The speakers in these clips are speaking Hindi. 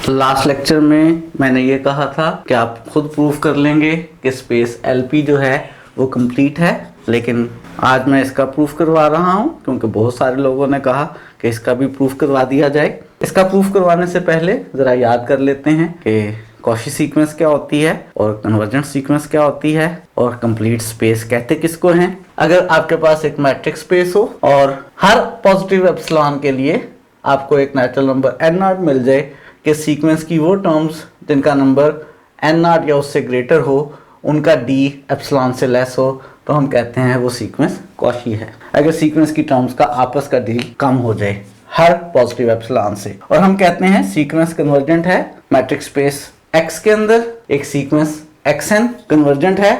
लास्ट लेक्चर में मैंने ये कहा था कि आप खुद प्रूफ कर लेंगे कि स्पेस एलपी जो है वो कंप्लीट है, लेकिन आज मैं इसका प्रूफ करवा रहा हूँ क्योंकि बहुत सारे लोगों ने कहा कि इसका भी प्रूफ करवा दिया जाए। इसका प्रूफ करवाने से पहले ज़रा याद कर लेते हैं कि कॉची सीक्वेंस क्या होती है और कन्वर्जेंट सीक्वेंस क्या होती है और कंप्लीट स्पेस कहते किसको हैं। अगर आपके पास एक मैट्रिक्स स्पेस हो और हर पॉजिटिव एप्सिलॉन के लिए आपको एक नेचुरल नंबर एन नॉट मिल जाए कि सीक्वेंस की वो टर्म्स जिनका नंबर एन नॉट या उससे ग्रेटर हो उनका डी एप्सिलॉन से लेस हो, तो हम कहते हैं वो सीक्वेंस कॉची है। अगर सीक्वेंस की टर्म्स का आपस का डी कम हो जाए हर पॉजिटिव एप्सिलॉन से, और हम कहते हैं सीक्वेंस कन्वर्जेंट है। मैट्रिक्स स्पेस X के अंदर एक सीक्वेंस xn कन्वर्जेंट है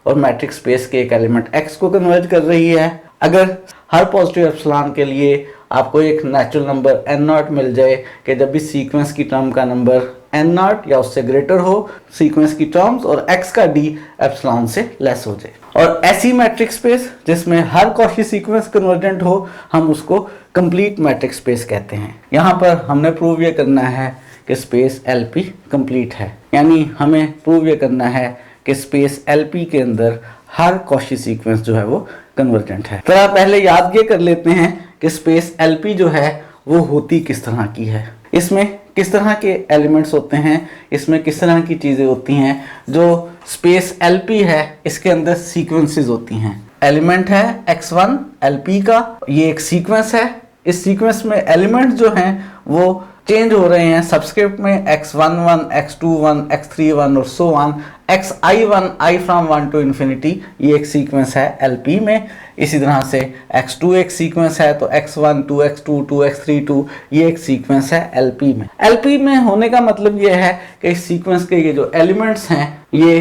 और मैट्रिक्स स्पेस के एक एलिमेंट X को कन्वर्ज कर रही है। अगर हर पॉजिटिव एप्सिलॉन के लिए आपको एक नेचुरल नंबर n नॉट मिल जाए कि जब भी सीक्वेंस की टर्म का नंबर n नॉट या उससे ग्रेटर हो, सीक्वेंस की टर्म्स और x का d एप्सिलॉन से लेस हो जाए, और ऐसी मैट्रिक्स स्पेस जिसमें हर कॉची सीक्वेंस कन्वर्जेंट हो, हम उसको कंप्लीट मैट्रिक्स स्पेस कहते हैं। यहाँ पर हमने प्रूव ये करना है कि स्पेस LP कंप्लीट है, यानी हमें प्रूव ये करना है कि स्पेस LP के अंदर हर कॉची सीक्वेंस जो है वो कन्वर्जेंट है। तो आप पहले याद ये कर लेते हैं कि स्पेस LP जो है वो होती किस तरह की है, इसमें किस तरह के एलिमेंट्स होते हैं, इसमें किस तरह की चीज़ें होती हैं। जो स्पेस LP है इसके अंदर सीक्वेंसेस होती हैं। एलिमेंट है x1 LP का, ये एक सीक्वेंस है। इस सीक्वेंस में एलिमेंट जो हैं वो चेंज हो रहे हैं सबस्क्रिप्ट में x11, x21, x31 और so on xi1 i from 1 to infinity. ये एक सीक्वेंस है LP में। इसी तरह से x2 एक सीक्वेंस है, तो x1 2 x2 2 x3 2 ये एक सीक्वेंस है LP में। LP में होने का मतलब ये है कि इस सीक्वेंस के ये जो एलिमेंट्स हैं ये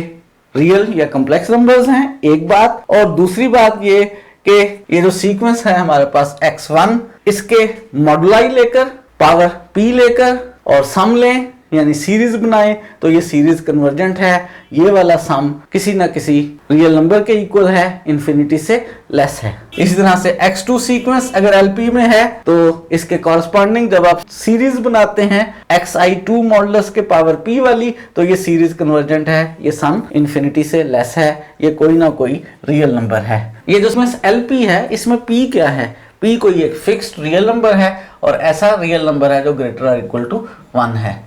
रियल या कॉम्प्लेक्स नंबर्स हैं, एक बात। और दूसरी बात ये कि ये जो सीक्वेंस है हमारे पास x1, इसके मॉडुलाई लेकर पावर p लेकर और सम लें यानी सीरीज बनाएं तो ये सीरीज कन्वर्जेंट है। ये वाला सम किसी ना किसी रियल नंबर के इक्वल है, इन्फिनिटी से लेस है। इसी तरह से x2 सीक्वेंस अगर LP में है तो इसके कॉरस्पॉन्डिंग जब आप सीरीज बनाते हैं xi2 मॉडुलस के पावर p वाली, तो ये सीरीज कन्वर्जेंट है, ये सम इन्फिनिटी से लेस है, ये कोई ना कोई रियल नंबर है। ये जो इसमें LP है इसमें p क्या है, p कोई एक फिक्स्ड रियल नंबर है और ऐसा रियल नंबर है जो ग्रेटर और इक्वल टू 1 है।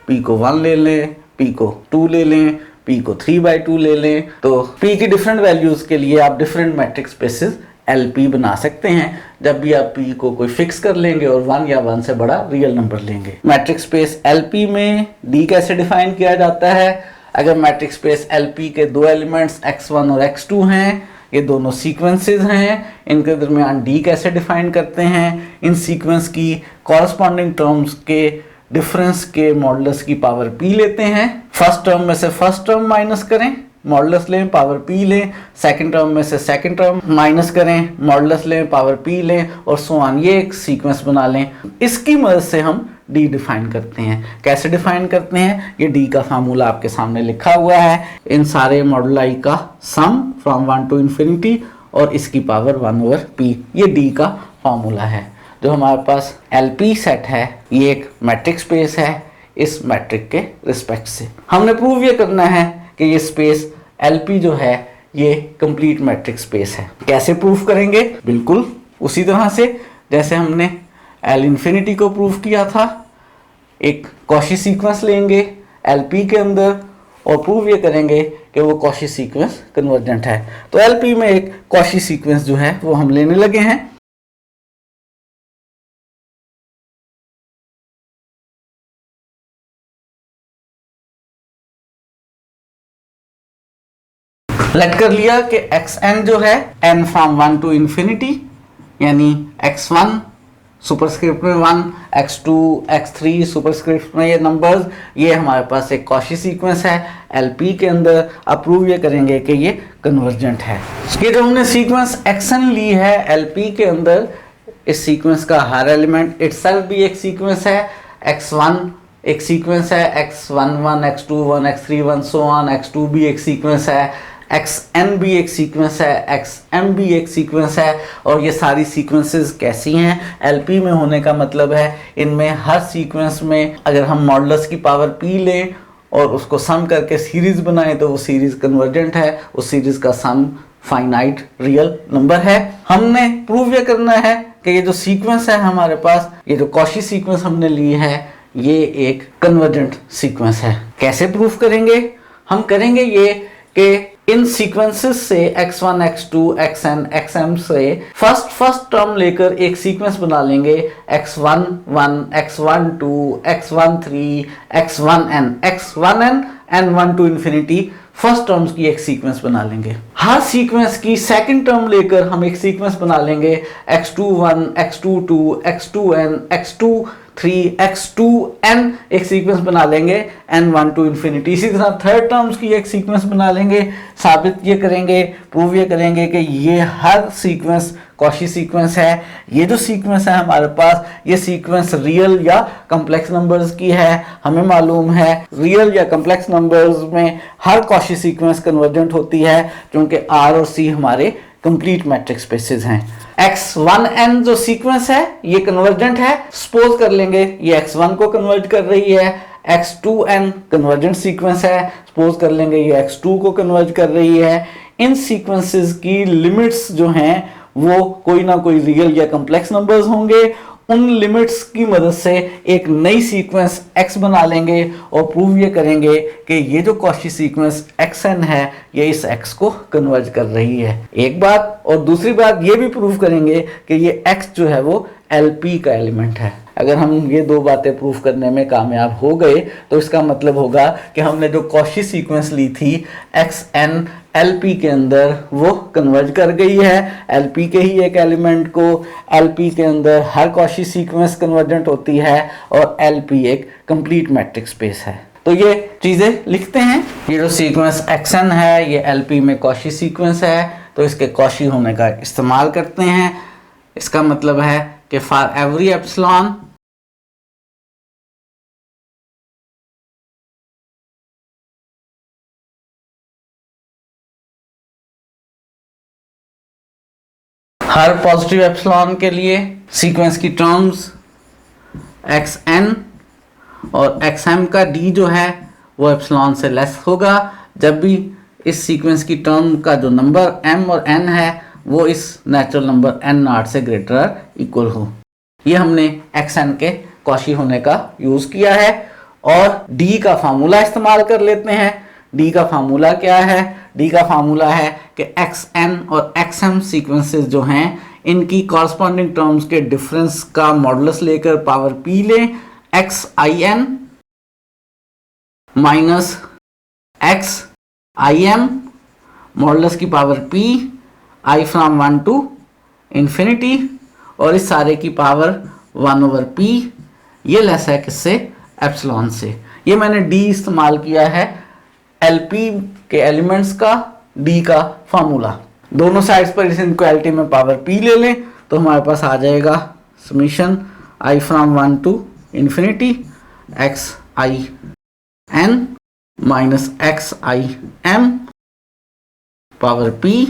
p को 1 ले लें, p को 2 ले लें, p को 3/2 ले लें, तो p की डिफरेंट वैल्यूज के लिए आप डिफरेंट मैट्रिक्स स्पेसेस LP बना सकते हैं जब भी आप p को कोई फिक्स कर लेंगे और 1 या 1 से बड़ा रियल नंबर लेंगे। मैट्रिक्स स्पेस LP में d कैसे डिफाइन किया जाता है। अगर मैट्रिक्स स्पेस LP के दो एलिमेंट्स x1 और x2 हैं, ये दोनों सीक्वेंसेस हैं, इनके दरमियान d कैसे डिफाइन करते हैं। इन सीक्वेंस की कॉरस्पॉन्डिंग टर्म्स के डिफरेंस के मॉडुलस की पावर p लेते हैं। फर्स्ट टर्म में से फर्स्ट टर्म माइनस करें, मॉडुलस लें, पावर p लें। सेकंड टर्म में से सेकंड टर्म माइनस करें, मॉडुलस लें, पावर p लें और सो ऑन। ये एक सीक्वेंस बना लें। इसकी मदद से हम d डिफाइन करते हैं। कैसे डिफाइन करते हैं, ये d का फार्मूला आपके सामने लिखा हुआ है। इन सारे मॉडुलाई का सम फ्रॉम 1 टू इन्फिनिटी और इसकी पावर 1/p, ये d का फार्मूला है। जो हमारे पास LP सेट है ये एक मैट्रिक्स स्पेस है इस मैट्रिक के रिस्पेक्ट से। हमने प्रूव ये करना है कि ये स्पेस LP जो है ये कंप्लीट मैट्रिक्स स्पेस है। कैसे प्रूफ करेंगे, बिल्कुल उसी तरह से जैसे हमने L इन्फिनिटी को प्रूव किया था। एक कॉची सीक्वेंस लेंगे LP के अंदर और प्रूव ये करेंगे कि वो कॉची सीक्वेंस कन्वर्जेंट है। तो LP में एक कॉची सीक्वेंस जो है वो हम लेने लगे हैं। लेट कर लिया कि xn जो है n फ्रॉम 1 टू इन्फिनिटी, यानी x1 सुपरस्क्रिप्ट में 1, x2 x3 सुपरस्क्रिप्ट में ये नंबर्स, ये हमारे पास एक कॉची सीक्वेंस है LP के अंदर। अप्रूव ये करेंगे कि ये कन्वर्जेंट है। ये जो हमने सीक्वेंस xn ली है LP के अंदर, इस सीक्वेंस का हर एलिमेंट इटसेल्फ भी एक सीक्वेंस है। x1 एक सीक्वेंस है, x11 x21 x31 so on, x2 भी एक सीक्वेंस है, एक्स एन भी एक सीक्वेंस है, एक्स एम भी एक सीक्वेंस है। और ये सारी सीक्वेंसेस कैसी हैं? एलपी में होने का मतलब है इनमें हर सीक्वेंस में अगर हम मॉडुलस की पावर पी लें और उसको सम करके सीरीज बनाए तो वो सीरीज कन्वर्जेंट है, उस सीरीज का सम फाइनाइट रियल नंबर है। हमने प्रूव ये करना है कि ये जो सीक्वेंस है हमारे पास, ये जो कॉची सीक्वेंस हमने ली है, ये एक कन्वर्जेंट सीक्वेंस है। कैसे प्रूव करेंगे? हम करेंगे ये कि इन सीक्वेंसेस से x1, x2, xn, xm से फर्स्ट टर्म लेकर एक सीक्वेंस बना लेंगे, x11, x12, x13, x1n, x1n and 1 to infinity first terms की एक सीक्वेंस बना लेंगे। हर सीक्वेंस की सेकंड टर्म लेकर हम एक सीक्वेंस बना लेंगे, x21, x22, x2n, x23, x2n एक सीक्वेंस बना लेंगे n1 to infinity। इसी तरह थर्ड टर्म्स की एक सीक्वेंस बना लेंगे। साबित ये करेंगे, प्रूव ये करेंगे कि ये हर सीक्वेंस कॉची सीक्वेंस है। ये जो सीक्वेंस है हमारे पास, ये सीक्वेंस रियल या कॉम्प्लेक्स नंबर्स की है। हमें मालूम है रियल या कॉम्प्लेक्स नंबर्स में हर कॉची सीक्वेंस कन्वर्जेंट होती है, क्योंकि R और C हमारे कंप्लीट मैट्रिक्स स्पेसेस हैं। x1n जो सीक्वेंस है ये कन्वर्जेंट है। सपोज कर लेंगे ये x1 को कन्वर्ट कर रही है। x2n कन्वर्जेंट सीक्वेंस है। सपोज कर लेंगे ये x2 को कन्वर्ट कर रही है। इन सीक्वेंसेस की लिमिट्स जो हैं वो कोई ना कोई रियल या कॉम्प्लेक्स नंबर्स होंगे। उन लिमिट्स की मदद से एक नई सीक्वेंस x बना लेंगे और प्रूव ये करेंगे कि ये जो कॉची सीक्वेंस xn है ये इस x को कन्वर्ज कर रही है। एक बात। और दूसरी बात ये भी प्रूव करेंगे कि ये x जो है वो LP का एलिमेंट है। अगर हम ये दो बातें प्रूफ करने में कामयाब हो गए तो इसका मतलब होगा कि हमने जो कॉची सीक्वेंस ली थी xn LP के अंदर वो कन्वर्ज कर गई है। LP के ही एक एलिमेंट को LP के अंदर हर कॉची सीक्वेंस कन्वर्जेंट होती है और LP एक कंप्लीट मैट्रिक्स स्पेस है। तो ये चीज़ें लिखते हैं। ये जो सीक्वेंस xn है ये LP में कॉची सीक्वेंस है, तो इसके कॉची होने का इस्तेमाल करते हैं। इसका मतलब है कि for every epsilon her positive epsilon के लिए सीक्वेंस की टर्म्स xn और xm का d जो है वो एप्सिलॉन से लेस होगा जब भी इस सीक्वेंस की टर्म का जो नंबर m और n है वो इस नेचुरल नंबर n0 से ग्रेटर इक्वल हो। ये हमने xn के कॉची होने का यूज़ किया है। और d का फार्मूला इस्तेमाल कर लेते हैं। d का फार्मूला क्या है? d का फार्मूला है कि xn और xm सीक्वेंसेस जो हैं इनकी कॉरस्पॉन्डिंग टर्म्स के डिफरेंस का मॉडुलस लेकर पावर p लें, xin माइनस xim मॉडुलस की power p i from 1 to infinity और इस सारे की पावर 1/p। ये लेस है किससे? एप्सिलॉन से। ये मैंने d इस्तेमाल किया है LP के एलिमेंट्स का d का फार्मूला। दोनों साइड्स पर इस इनक्वालिटी में पावर p ले लें तो हमारे पास आ जाएगा summation i from 1 to infinity xin minus xim power p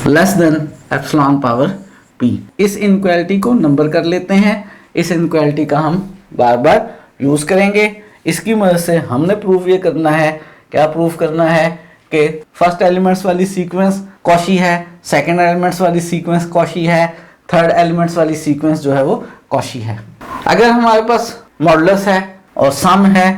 less than epsilon power p। इस इनक्वालिटी को नंबर कर लेते हैं। इस इनक्वालिटी का हम बार बार यूज करेंगे। इसकी मदद से हमने प्रूव ये करना है, क्या प्रूव करना है कि फर्स्ट एलिमेंट्स वाली सीक्वेंस कॉची है, सेकंड एलिमेंट्स वाली सीक्वेंस कॉची है, थर्ड एलिमेंट्स वाली सीक्वेंस जो है वो कॉची है। अगर हमारे पास मॉडुलस है और सम है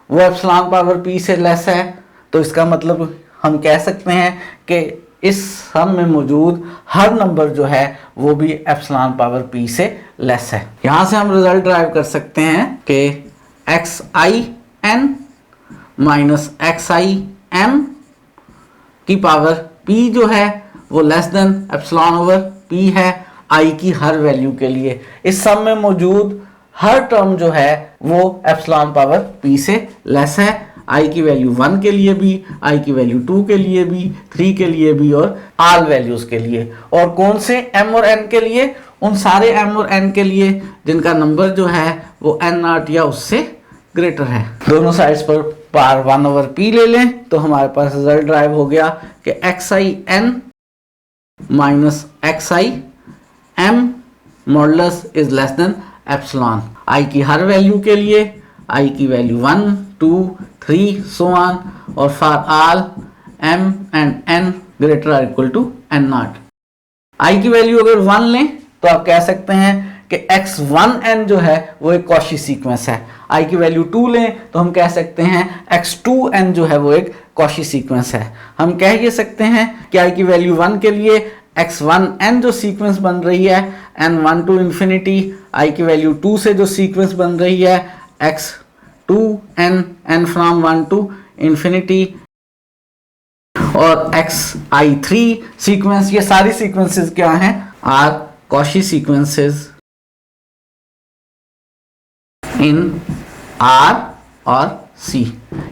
वो एप्सिलॉन पावर p से लेस है तो इसका मतलब हम कह सकते हैं कि इस सम में मौजूद हर नंबर जो है वो भी एप्सिलॉन पावर p से लेस है। यहाँ से हम रिजल्ट ड्राइव कर सकते हैं कि xin माइनस xim की पावर p जो है वो less than epsilon over p है i की हर वैल्यू के लिए। इस सम में मौजूद हर टर्म जो है वो एप्सिलॉन पावर p से लेस है। i की वैल्यू 1 के लिए भी, i की वैल्यू 2 के लिए भी, 3 के लिए भी और ऑल वैल्यूज के लिए। और कौन से m और n के लिए? उन सारे m और n के लिए जिनका नंबर जो है वो n0 या उससे ग्रेटर है। दोनों साइड्स पर बार 1/p ले लें तो हमारे पास रिजल्ट ड्राइव हो गया कि xi(n) minus xi(m) modulus is less than epsilon. i की हर वैल्यू के लिए, i की वैल्यू 1 2 3 सो ऑन, और for all m and n greater or equal to n0। i की वैल्यू अगर 1 लें तो आप कह सकते हैं कि x1n जो है वो एक कॉशी सीक्वेंस है। i की वैल्यू 2 लें तो हम कह सकते हैं x2n जो है वो एक कॉशी सीक्वेंस है। हम कह ये सकते हैं कि i की वैल्यू 1 के लिए x1n जो सीक्वेंस बन रही है n1 टू इन्फिनिटी, i की वैल्यू 2 से जो सीक्वेंस बन रही है x2n n from 1 to infinity, और xi3 सीक्वेंस, ये सारी सीक्वेंसेस क्या हैं? Are Cauchy sequences in R और C।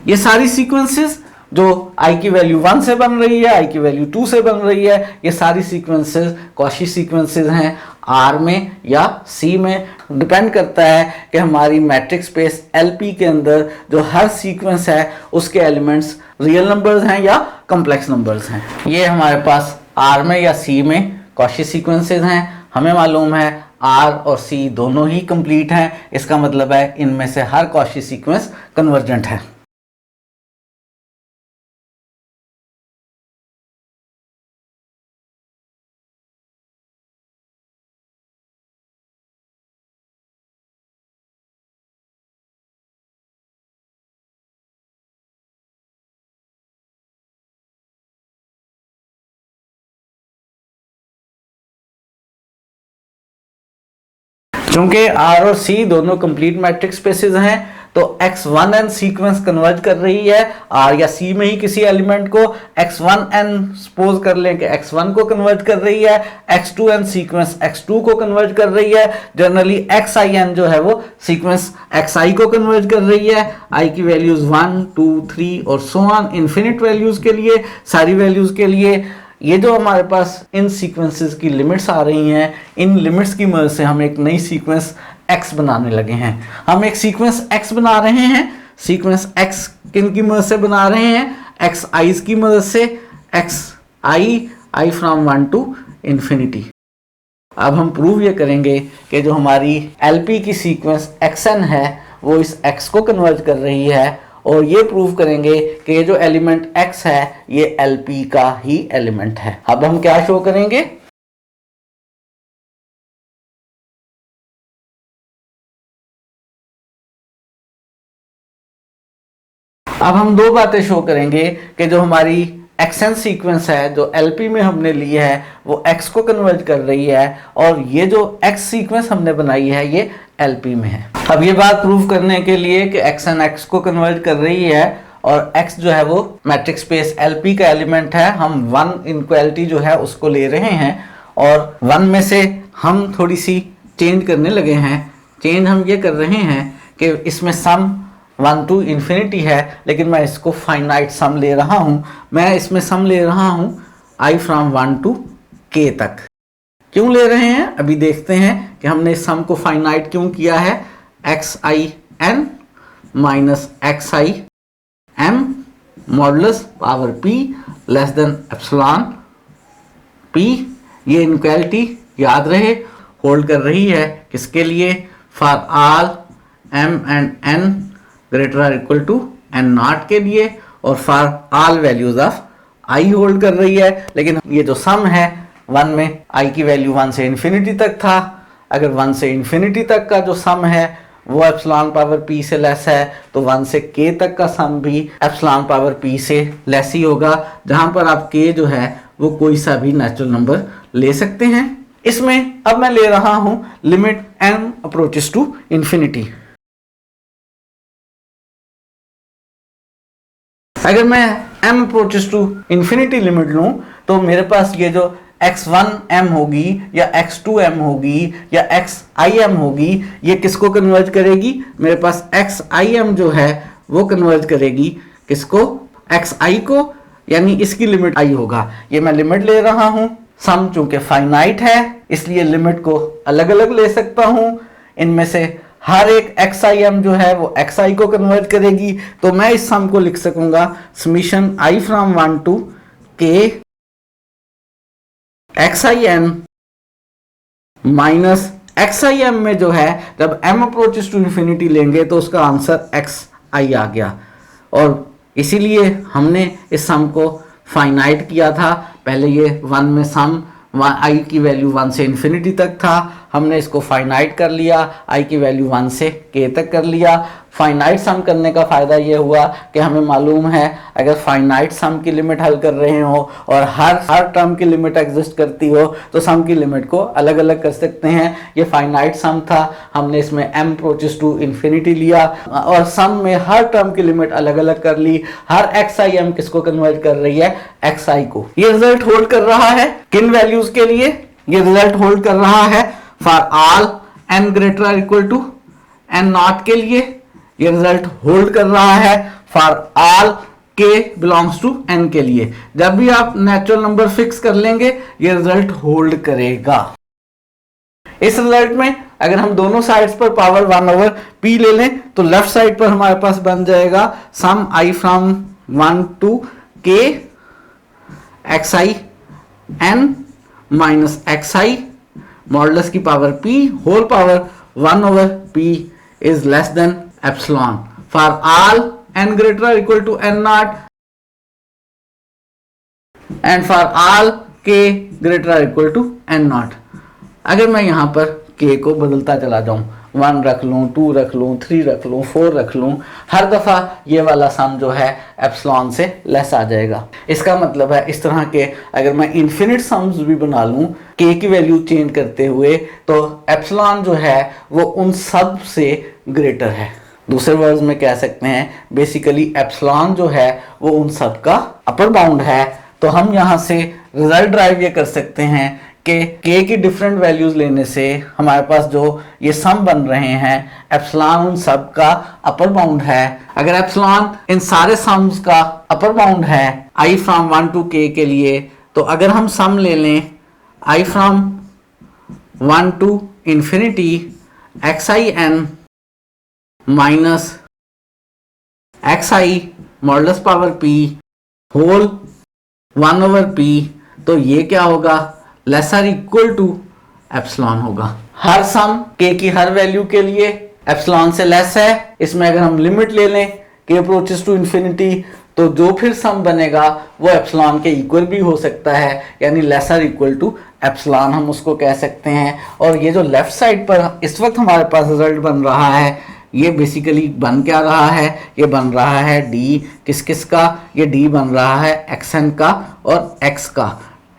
ये सारी सीक्वेंसेस जो i की वैल्यू 1 से बन रही है, i की वैल्यू 2 से बन रही है, ये सारी सीक्वेंसेस कॉशी सीक्वेंसेस हैं R में या C में। डिपेंड करता है कि हमारी मैट्रिक्स स्पेस LP के अंदर जो हर सीक्वेंस है उसके एलिमेंट्स रियल नंबर्स हैं या कॉम्प्लेक्स नंबर्स हैं। ये हमारे पास R में या C में कॉशी सीक्वेंसेस हैं। हमें मालूम है R और C दोनों ही कंप्लीट हैं, इसका मतलब है इनमें से हर कॉशी सीक्वेंस कन्वर्जेंट है। चूंकि R और C दोनों कंप्लीट मैट्रिक्स स्पेसेस हैं तो x1n सीक्वेंस कन्वर्ज कर रही है R या C में ही किसी एलिमेंट को। x1n सपोज कर लें कि x1 को कन्वर्ज कर रही है, x2n सीक्वेंस x2 को कन्वर्ज कर रही है, जनरली xin जो है वो सीक्वेंस xi को कन्वर्ज कर रही है। i की वैल्यूज 1 2 3 और सो ऑन इन्फिनिट वैल्यूज के लिए, सारी वैल्यूज के लिए। ये जो हमारे पास इन सीक्वेंसेस की लिमिट्स आ रही हैं, इन लिमिट्स की मदद से हम एक नई सीक्वेंस x बनाने लगे हैं। हम एक सीक्वेंस x बना रहे हैं। सीक्वेंस x किन की मदद से बना रहे हैं? xi की मदद से, i फ्रॉम 1 टू इन्फिनिटी। अब हम प्रूव ये करेंगे कि जो हमारी LP की सीक्वेंस xn है वो इस x को कन्वर्ज कर रही है, और ये प्रूव करेंगे कि ये जो एलिमेंट x है ये LP का ही एलिमेंट है। अब हम क्या शो करेंगे? अब हम दो बातें शो करेंगे कि जो हमारी xn सीक्वेंस है जो LP में हमने ली है वो x को कन्वर्ज कर रही है, और ये जो x सीक्वेंस हमने बनाई है ये LP में है। अब ये बात प्रूव करने के लिए कि xn x को कन्वर्ज कर रही है और x जो है वो मैट्रिक्स स्पेस LP का एलिमेंट है, हम 1 इनक्वालिटी जो है उसको ले रहे हैं और 1 में से हम थोड़ी सी चेंज करने लगे हैं। चेंज हम ये कर रहे हैं कि इसमें सम 1 टू इन्फिनिटी है, लेकिन मैं इसको फाइनाइट सम ले रहा हूँ। मैं इसमें सम ले रहा हूँ i फ्रॉम 1 टू k तक। क्यों ले रहे हैं अभी देखते हैं कि हमने इस सम को फाइनाइट क्यों किया है। xin minus xi(m) modulus power p less than epsilon p। ये इनक्वालिटी याद रहे होल्ड कर रही है किसके लिए? For all m and n greater or equal to n0 के लिए, और for all values of i hold कर रही है। लेकिन ये जो सम है 1 में i की वैल्यू 1 से इन्फिनिटी तक था। अगर 1 से इन्फिनिटी तक का जो सम है वो एप्सिलॉन पावर p से लेस है, तो 1 से k तक का सम भी एप्सिलॉन पावर p से लेस ही होगा, जहां पर आप k जो है वो कोई सा भी नेचुरल नंबर ले सकते हैं। इसमें अब मैं ले रहा हूं limit m approaches to infinity. अगर मैं m approaches to infinity limit लूं तो मेरे पास ये जो x1m होगी या x2m होगी या xim होगी, ये किसको कन्वर्ज करेगी? मेरे पास xim जो है वो कन्वर्ज करेगी किसको? xi को, यानी इसकी लिमिट i होगा। ये मैं लिमिट ले रहा हूं। सम चूंकि फाइनाइट है इसलिए लिमिट को अलग अलग ले सकता हूं। इनमें से हर एक XIM जो है वो XI को कन्वर्ट करेगी। तो मैं इस सम को लिख सकूंगा summation I from 1 to K XIN minus XIM में जो है जब m अप्रोचेस टू इन्फिनिटी लेंगे तो उसका आंसर XI आ गया। और इसीलिए हमने इस सम को फाइनाइट किया था। पहले ये 1 में सम i की वैल्यू 1 से इन्फिनिटी तक था, हमने इसको फाइनाइट कर लिया, i की वैल्यू 1 से k तक कर लिया। फाइनाइट सम करने का फ़ायदा ये हुआ कि हमें मालूम है अगर फाइनाइट सम की लिमिट हल कर रहे हो और हर टर्म की लिमिट एग्जिस्ट करती हो तो सम की लिमिट को अलग अलग कर सकते हैं। ये फाइनाइट सम था, हमने इसमें m अप्रोचेस टू इन्फिनिटी लिया और सम में हर टर्म की लिमिट अलग अलग कर ली। हर XIM किसको कन्वर्ट कर रही है? XI को। ये रिजल्ट होल्ड कर रहा है किन वैल्यूज के लिए? ये रिजल्ट होल्ड कर रहा है for all n greater equal to n naught के लिए। ये रिजल्ट होल्ड कर रहा है for all k belongs to n के लिए। जब भी आप नेचुरल नंबर फिक्स कर लेंगे ये रिजल्ट होल्ड करेगा। इस रिजल्ट में अगर हम दोनों साइड्स पर पावर 1/p ले लें तो लेफ्ट साइड पर हमारे पास बन जाएगा sum I from 1 to k XIN minus XI modulus की power p whole power 1/p is less than epsilon for all n greater equal to n naught and for all k greater equal to n naught। अगर मैं यहां पर k को बदलता चला जाऊं, 1 रख लूं, 2 रख लूं, 3 रख लूं, 4 रख लूं, हर दफा ये वाला सम जो है एप्सिलॉन से लेस आ जाएगा। इसका मतलब है इस तरह के अगर मैं इन्फिनिट सम्स भी बना लूं k की वैल्यू चेंज करते हुए तो एप्सिलॉन जो है वो उन सब से ग्रेटर है। दूसरे वर्ड्स में कह सकते हैं बेसिकली एप्सिलॉन जो है वो उन सब का अपर बाउंड है। तो हम यहाँ से रिजल्ट ड्राइव ये कर सकते हैं कि k की डिफरेंट वैल्यूज लेने से हमारे पास जो ये सम बन रहे हैं एप्सिलॉन उन सब का अपर बाउंड है। अगर एप्सिलॉन इन सारे सम्स का अपर बाउंड है I फ्रॉम 1 टू k के लिए, तो अगर हम सम ले लें I from 1 to infinity XIN minus XI modulus power p whole 1/p, तो ये क्या होगा? लेसर इक्वल टू एप्सिलॉन होगा। हर सम k की हर वैल्यू के लिए एप्सिलॉन से लेस है। इसमें अगर हम लिमिट ले लें k अप्रोचेस टू इन्फिनिटी तो जो फिर सम बनेगा वो एप्सिलॉन के इक्वल भी हो सकता है, यानी लेसर इक्वल टू एप्सिलॉन हम उसको कह सकते हैं। और ये जो लेफ्ट साइड पर इस वक्त हमारे पास रिजल्ट बन रहा है ये बेसिकली बन क्या रहा है? ये बन रहा है d किस किस का? ये d बन रहा है xn का और x का।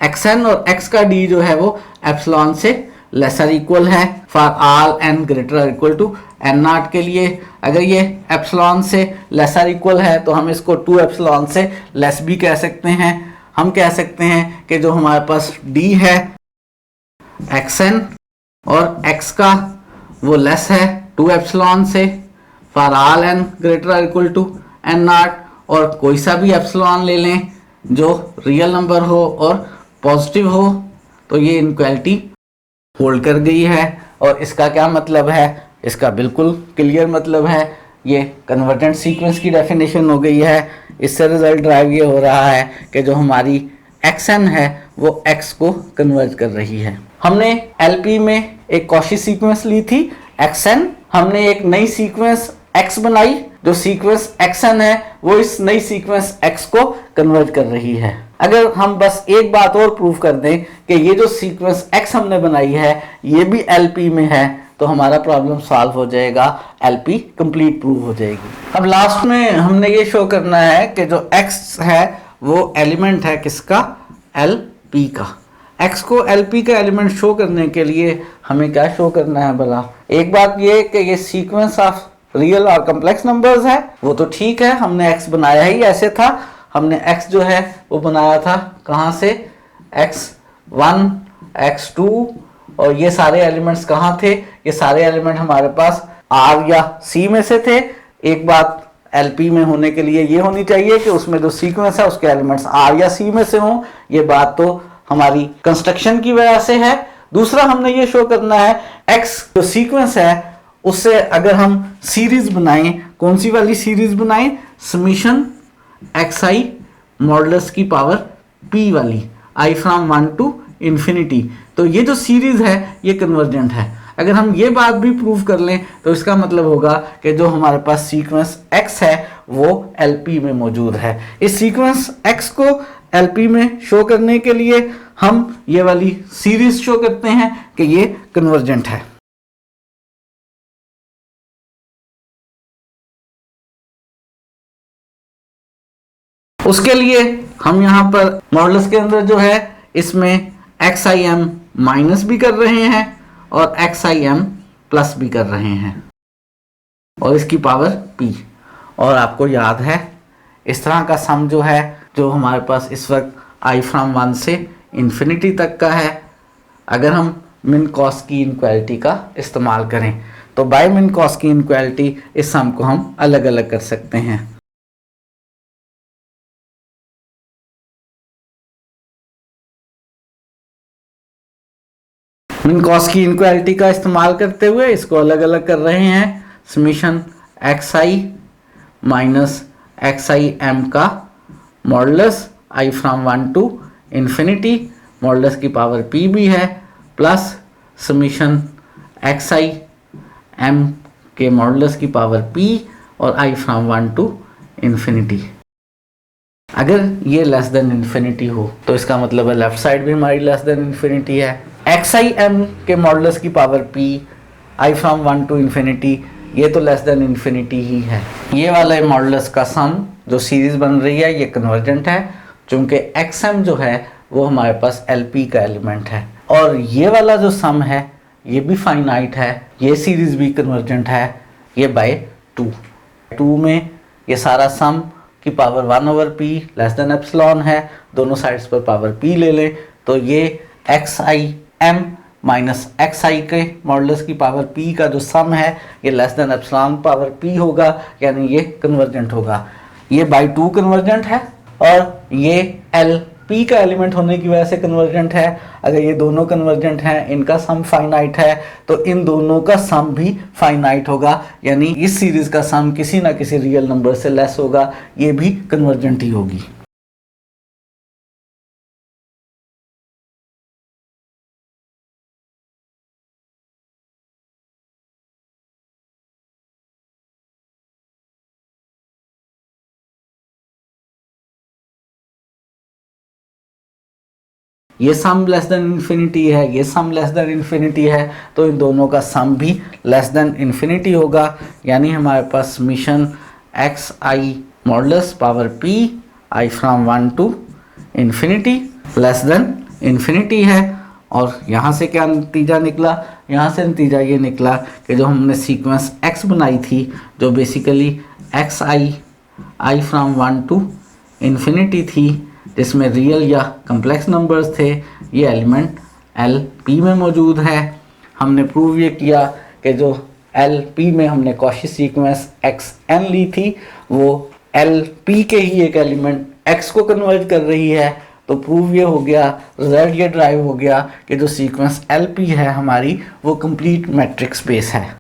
xn और x का d जो है वो एप्सिलॉन से लेसर इक्वल है for all n greater equal to n naught के लिए। अगर ये एप्सिलॉन से लेसर इक्वल है तो हम इसको 2 एप्सिलॉन से लेस भी कह सकते हैं। हम कह सकते हैं कि जो हमारे पास d है xn और x का वो लेस है 2 एप्सिलॉन से for all n greater equal to n naught. और कोई सा भी एप्सिलॉन ले लें जो रियल नंबर हो और पॉजिटिव हो तो ये इनक्वालिटी होल्ड कर गई है। और इसका क्या मतलब है? इसका बिल्कुल क्लियर मतलब है, ये कन्वर्जेंट सीक्वेंस की डेफिनेशन हो गई है। इससे रिजल्ट ड्राइव ये हो रहा है कि जो हमारी xn है वो x को कन्वर्ज कर रही है। हमने LP में एक कॉची सीक्वेंस ली थी xn, हमने एक नई सीक्वेंस x बनाई, जो सीक्वेंस xn है वो इस नई सीक्वेंस x को कन्वर्ट कर रही है। अगर हम बस एक बात और प्रूव कर दें कि ये जो सीक्वेंस x हमने बनाई है ये भी LP में है तो हमारा प्रॉब्लम सॉल्व हो जाएगा, LP कंप्लीट प्रूव हो जाएगी। अब लास्ट में हमने ये शो करना है कि जो x है वो एलिमेंट है किसका? LP का। x को LP का एलिमेंट शो करने के लिए हमें क्या शो करना है भला? एक बात ये कि ये सीक्वेंस ऑफ रियल और कॉम्प्लेक्स नंबर्स है वो तो ठीक है, हमने x बनाया ही ऐसे था। हमने x जो है वो बनाया था कहाँ से? x1 x2 और ये सारे एलिमेंट्स कहाँ थे? ये सारे एलिमेंट हमारे पास R या C में से थे। एक बात LP में होने के लिए ये होनी चाहिए कि उसमें जो सीक्वेंस है उसके एलिमेंट्स R या C में से हों। ये बात तो हमारी कंस्ट्रक्शन की वजह से है। दूसरा हमने ये शो करना है x जो सीक्वेंस है उससे अगर हम सीरीज बनाएं, कौन सी वाली सीरीज बनाएं, समीशन xi मॉडुलस की पावर p वाली, i फ्रॉम 1 टू इंफिनिटी। तो ये जो सीरीज है ये कन्वर्जेंट है। अगर हम ये बात भी प्रूव कर लें तो इसका मतलब होगा कि जो हमारे पास सीक्वेंस x है वो LP में मौजूद है। इस सीक्वेंस x को LP में शो करने के लिए हम ये वाली सीरीज शो करते हैं कि ये कन्वर्जेंट है। उसके लिए हम यहां पर मॉडुलस के अंदर जो है इसमें xim माइनस भी कर रहे हैं और xim प्लस भी कर रहे हैं और इसकी पावर p। और आपको याद है इस तरह का सम जो है, जो हमारे पास इस वक्त i फ्रॉम 1 से इंफिनिटी तक का है, अगर हम मिन कॉस की इनक्वालिटी का इस्तेमाल करें तो बाय मिन कॉस की इनक्वालिटी इस सम को हम अलग अलग कर सकते हैं। मिन कॉस की इनक्वालिटी का इस्तेमाल करते हुए इसको अलग अलग कर रहे हैं। समीशन xi माइनस xim का modulus i from 1 to infinity, modulus की पावर p भी है, प्लस समीशन xim के मॉडुलस की पावर p और i फ्रॉम 1 टू इंफिनिटी। अगर ये लेस देन इंफिनिटी हो तो इसका मतलब है लेफ्ट साइड भी हमारी लेस देन इंफिनिटी है। xim के मॉडुलस की power p, i from 1 to infinity, ये तो लेस देन इंफिनिटी ही है। ये वाला मॉडुलस का सम जो सीरीज बन रही है ये कन्वर्जेंट है, क्योंकि xm जो है वो हमारे पास LP का एलिमेंट है। और ये वाला जो सम है ये भी फाइनाइट है, ये सीरीज भी कन्वर्जेंट है, ये बाय 2 में ये सारा सम की power 1/p less than epsilon है, दोनों साइड्स पर पावर p ले लें तो ये xim माइनस xi के मॉडुलस की पावर p का जो सम है ये less than epsilon power p होगा, यानी ये कन्वर्जेंट होगा। ये बाय 2 कन्वर्जेंट है और ये LP का एलिमेंट होने की वजह से कन्वर्जेंट है। अगर ये दोनों कन्वर्जेंट हैं, इनका सम फाइनाइट है, तो इन दोनों का सम भी फाइनाइट होगा, यानी इस सीरीज का सम किसी ना किसी रियल नंबर से लेस होगा, ये भी कन्वर्जेंट ही होगी। ये सम लेस देन इन्फिनिटी है, ये सम लेस देन इन्फिनिटी है, तो इन दोनों का सम भी लेस देन इन्फिनिटी होगा, यानी हमारे पास summation xi modulus power p i from 1 to infinity less than infinity है। और यहाँ से क्या नतीजा निकला, यहाँ से नतीजा ये निकला कि जो हमने सीक्वेंस x बनाई थी, जो basically xi i from 1 to infinity थी, जिसमें रियल या कम्प्लेक्स नंबर्स थे, ये एलिमेंट LP में मौजूद है। हमने प्रूव ये किया कि जो LP में हमने कॉची सीक्वेंस xn ली थी वो LP के ही एक एलिमेंट x को कन्वर्ट कर रही है, तो प्रूव ये हो गया, रिजल्ट ये ड्राइव हो गया कि जो सीक्वेंस LP है हमारी वो कंप्लीट मैट्रिक स्पेस है।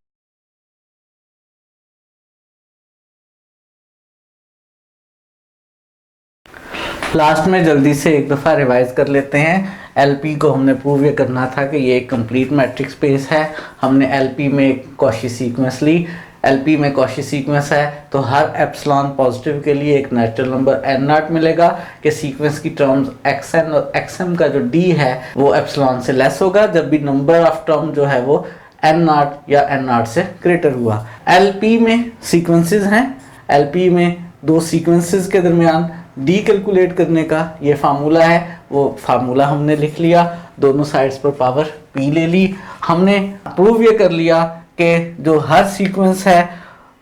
लास्ट में जल्दी से एक दफ़ा रिवाइज कर लेते हैं। LP को हमने प्रूव ये करना था कि ये एक कंप्लीट मैट्रिक स्पेस है। हमने LP में एक कॉची सीक्वेंस ली, LP में कॉची सीक्वेंस है तो हर एप्सिलॉन पॉजिटिव के लिए एक नेचुरल नंबर n0 मिलेगा कि सीक्वेंस की टर्म्स xn और xm का जो d है वो एप्सिलॉन से लेस होगा जब भी नंबर ऑफ टर्म जो है वो n0 या n0 से ग्रेटर हुआ। LP में सीक्वेंसेस हैं, LP में दो सीक्वेंसेस के दरमियान डी कैलकुलेट करने का ये फार्मूला है, वो फार्मूला हमने लिख लिया, दोनों साइड्स पर पावर p ले ली। हमने प्रूव ये कर लिया कि जो हर सीक्वेंस है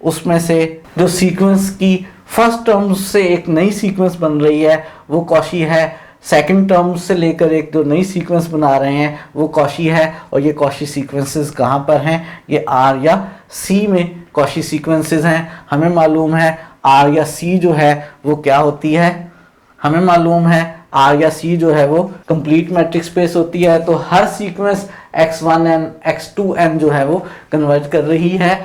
उसमें से जो सीक्वेंस की फर्स्ट टर्म से एक नई सीक्वेंस बन रही है वो कॉची है, सेकंड टर्म से लेकर एक जो नई सीक्वेंस बना रहे हैं वो कॉची है। और ये कॉची सीक्वेंसेस कहाँ पर हैं, ये R या C में कॉची सीक्वेंसेस हैं। हमें मालूम है R या C जो है वो क्या होती है, हमें मालूम है R या C जो है वो कंप्लीट मैट्रिक स्पेस होती है। तो हर सीक्वेंस x1n x2n जो है वो कन्वर्ट कर रही है।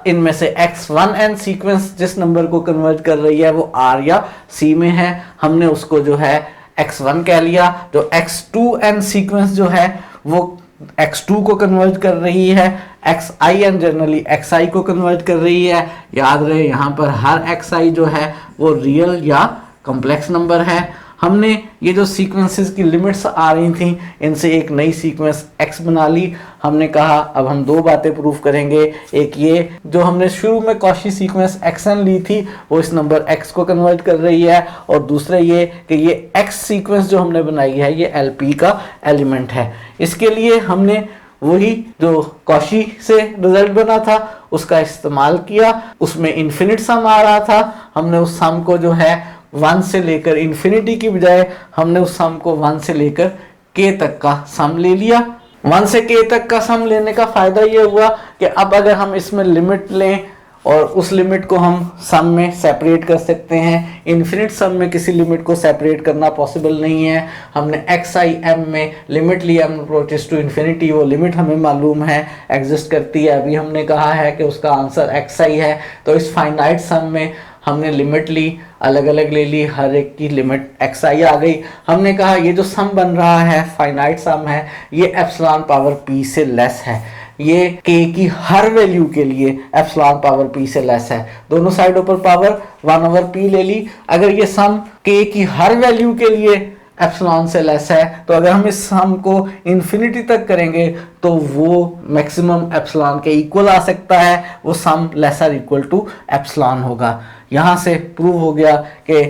इनमें से x1n सीक्वेंस जिस नंबर को कन्वर्ट कर रही है वो R या C में है, हमने उसको जो है x1 कह लिया। जो x2n सीक्वेंस जो है वो x2 को कन्वर्ट कर रही है, xin जनरली xi को कन्वर्ट कर रही है। याद रहे यहाँ पर हर xi जो है वो रियल या कॉम्प्लेक्स नंबर है। हमने ये जो सीक्वेंसेस की लिमिट्स आ रही थी इनसे एक नई सीक्वेंस x बना ली। हमने कहा अब हम दो बातें प्रूफ करेंगे, एक ये जो हमने शुरू में कॉची सीक्वेंस xn ली थी वो इस नंबर x को कन्वर्ट कर रही है, और दूसरा ये कि ये x सीक्वेंस जो हमने बनाई है ये LP का एलिमेंट है। इसके लिए हमने वही जो कॉची से रिजल्ट बना था उसका इस्तेमाल किया, उसमें इन्फिनिट सम आ रहा था। हमने उस सम को जो है 1 से लेकर इन्फिनिटी की बजाय हमने उस सम को 1 से लेकर k तक का सम ले लिया। 1 से k तक का सम लेने का फायदा ये हुआ कि अब अगर हम इसमें लिमिट लें और उस लिमिट को हम सम में सेपरेट कर सकते हैं। इन्फिनिट सम में किसी लिमिट को सेपरेट करना पॉसिबल नहीं है। हमने xim में लिमिट लिया m अप्रोचेस टू इन्फिनिटी, वो लिमिट हमें मालूम है एग्जिस्ट करती है। अभी हमने कहा है कि उसका आंसर xi है, तो इस फाइनाइट सम में हमने लिमिट ली, अलग अलग ले ली, हर एक की लिमिट xi आ गई। हमने कहा ये जो सम बन रहा है फाइनाइट सम है ये एप्सिलॉन पावर p से लेस है, ये k की हर वैल्यू के लिए एप्सिलॉन पावर p से लेस है। दोनों साइडों पर पावर 1/p ले ली। अगर ये सम k की हर वैल्यू के लिए एप्सिलॉन से लेस है तो अगर हम इस सम को इन्फिनिटी तक करेंगे तो वो मैक्सिमम एप्सिलॉन के इक्वल आ सकता है, वो सम लेसर इक्वल टू एप्सिलॉन होगा। यहाँ से प्रूव हो गया कि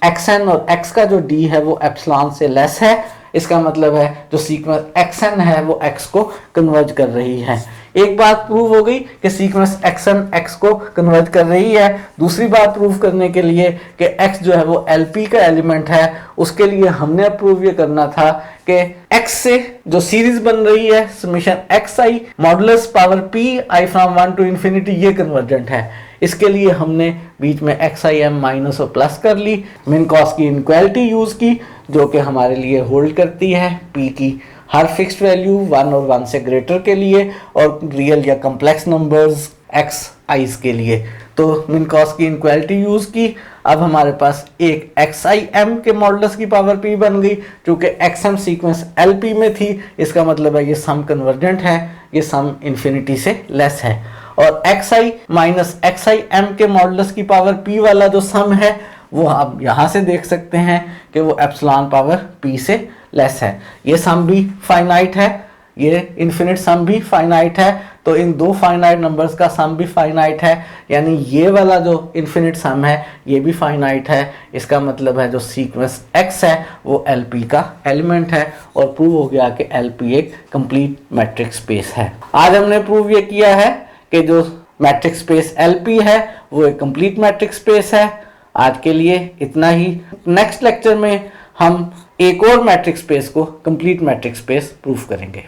xn और x का जो d है वो एप्सिलॉन से लेस है। इसका मतलब है जो सीक्वेंस xn है वो x को कन्वर्ट कर रही है। एक बात प्रूव हो गई कि सीक्वेंस xn x को कन्वर्ट कर रही है। दूसरी बात प्रूव करने के लिए कि x जो है वो LP का एलिमेंट है, उसके लिए हमने प्रूव ये करना था कि x से जो सीरीज बन रही है summation xi modulus power p i from 1 to infinity ये कन्वर्जेंट है। इसके लिए हमने बीच में xim माइनस और प्लस कर ली, मिनकॉस की इनक्वालिटी यूज की जो कि हमारे लिए होल्ड करती है p की हर फिक्स्ड वैल्यू 1 और 1 से ग्रेटर के लिए और रियल या कॉम्प्लेक्स नंबर्स xi's के लिए। तो मिनकॉस की इनक्वालिटी यूज की। अब हमारे पास एक xim के मॉडुलस की पावर p बन गई, क्योंकि xm सीक्वेंस LP में थी। इसका मतलब है ये सम कन्वर्जेंट है, ये सम इन्फिनिटी से लेस है। और xi माइनस xim के मॉडुलस की पावर p वाला जो सम है वो आप यहाँ से देख सकते हैं कि वो एप्सिलॉन पावर p से लेस है। ये सम भी फाइनाइट है, ये इन्फिनिट सम भी फाइनाइट है, तो इन दो फाइनाइट नंबर्स का सम भी फाइनाइट है, यानी ये वाला जो इन्फिनिट सम है ये भी फाइनाइट है। इसका मतलब है जो सीक्वेंस x है वो LP का एलिमेंट है, और प्रूव हो गया कि LP एक कंप्लीट मैट्रिक्स स्पेस है। आज हमने प्रूव ये किया है कि जो मैट्रिक्स स्पेस LP है वो एक कंप्लीट मैट्रिक्स स्पेस है। आज के लिए इतना ही। नेक्स्ट लेक्चर में हम एक और मैट्रिक्स स्पेस को कंप्लीट मैट्रिक्स स्पेस प्रूफ करेंगे।